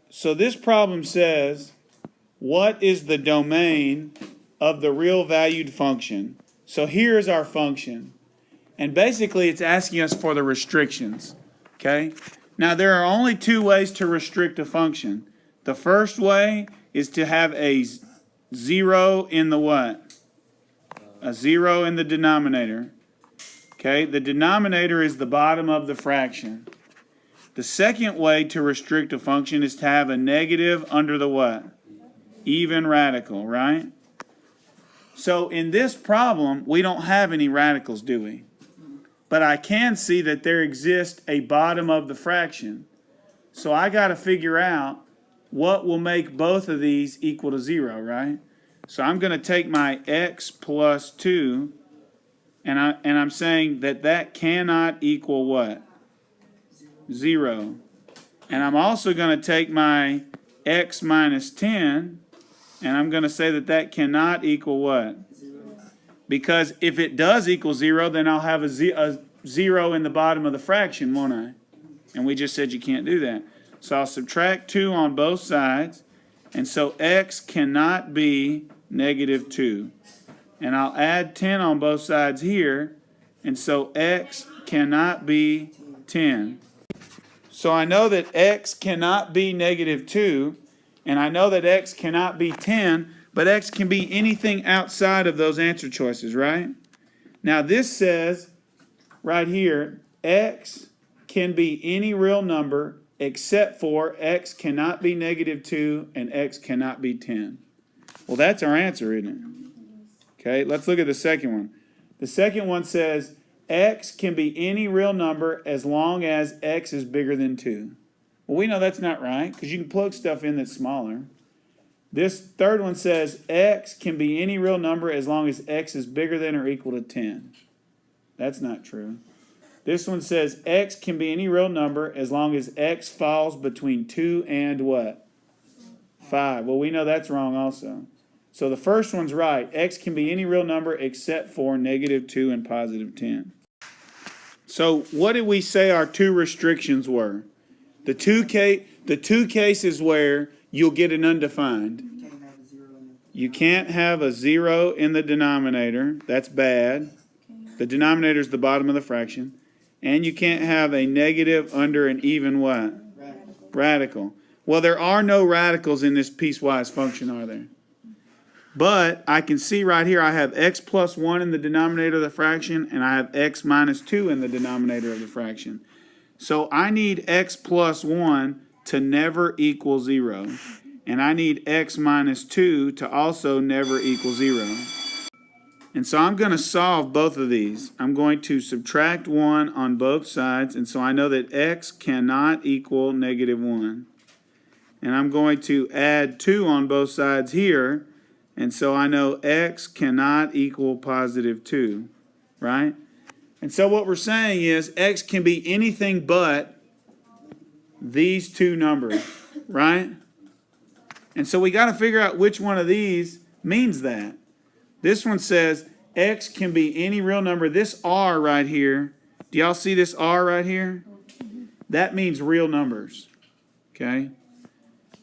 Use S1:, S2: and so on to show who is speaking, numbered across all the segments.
S1: So this problem says, what is the domain of the real valued function? So here's our function. And basically it's asking us for the restrictions. Okay? Now there are only two ways to restrict a function. The first way is to have a zero in the what? A zero in the denominator. Okay? The denominator is the bottom of the fraction. The second way to restrict a function is to have a negative under the what? Even radical, right? So in this problem, we don't have any radicals, do we? But I can see that there exists a bottom of the fraction. So I got to figure out what will make both of these equal to 0, right? So I'm going to take my x plus 2, and I'm saying that that cannot equal what? 0. And I'm also going to take my x minus 10, and I'm going to say that that cannot equal what?
S2: 0.
S1: Because if it does equal 0, then I'll have a 0 in the bottom of the fraction, won't I? And we just said you can't do that. So I'll subtract 2 on both sides, and so x cannot be negative 2. And I'll add 10 on both sides here, and so x cannot be 10. So I know that x cannot be negative 2, and I know that x cannot be 10, but x can be anything outside of those answer choices, right? Now this says, right here, x can be any real number except for x cannot be negative 2 and x cannot be 10. Well, that's our answer, isn't it? Okay, let's look at the second one. The second one says, x can be any real number as long as x is bigger than 2. Well, we know that's not right because you can plug stuff in that's smaller. This third one says x can be any real number as long as x is bigger than or equal to 10. That's not true. This one says x can be any real number as long as x falls between 2 and what? 5. Well, we know that's wrong also. So the first one's right. X can be any real number except for negative 2 and positive 10. So what did we say our two restrictions were? The two cases where you'll get an undefined. You can't have a 0 in the denominator. That's bad. The denominator is the bottom of the fraction. And you can't have a negative under an even what? Radical. Well, there are no radicals in this piecewise function, are there? But I can see right here I have x plus 1 in the denominator of the fraction, and I have x minus 2 in the denominator of the fraction. So I need x plus 1 to never equal 0. And I need x minus 2 to also never equal 0. And so I'm going to solve both of these. I'm going to subtract 1 on both sides, and so I know that x cannot equal negative 1. And I'm going to add 2 on both sides here, and so I know x cannot equal positive 2, right? And so what we're saying is x can be anything but these two numbers, right? And so we got to figure out which one of these means that. This one says x can be any real number. This r right here, do y'all see this r right here? That means real numbers, okay?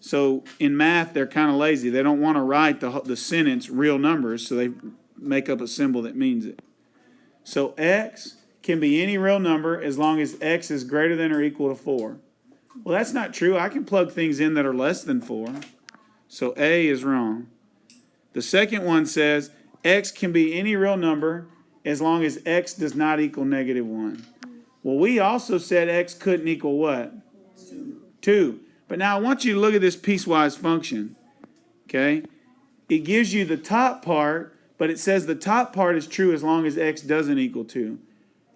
S1: So in math, they're kind of lazy. They don't want to write the sentence real numbers, so they make up a symbol that means it. So x can be any real number as long as x is greater than or equal to 4. Well, that's not true. I can plug things in that are less than 4. So A is wrong. The second one says x can be any real number as long as x does not equal negative 1. Well, we also said x couldn't equal what? 2. But now I want you to look at this piecewise function, okay? It gives you the top part, but it says the top part is true as long as x doesn't equal 2.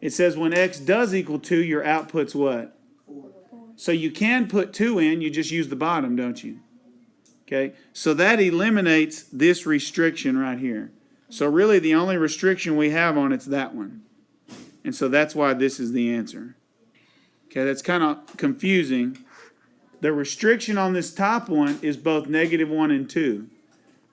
S1: It says when x does equal 2, your output's what?
S2: 4.
S1: So you can put 2 in, you just use the bottom, don't you? Okay, so that eliminates this restriction right here. So really the only restriction we have on it's that one. And so that's why this is the answer. Okay, that's kind of confusing. The restriction on this top one is both negative 1 and 2.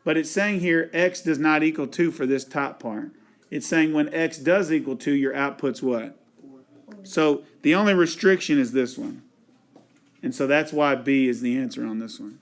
S1: But it's saying here x does not equal 2 for this top part. It's saying when x does equal 2, your output's what?
S2: 4.
S1: So the only restriction is this one. And so that's why B is the answer on this one.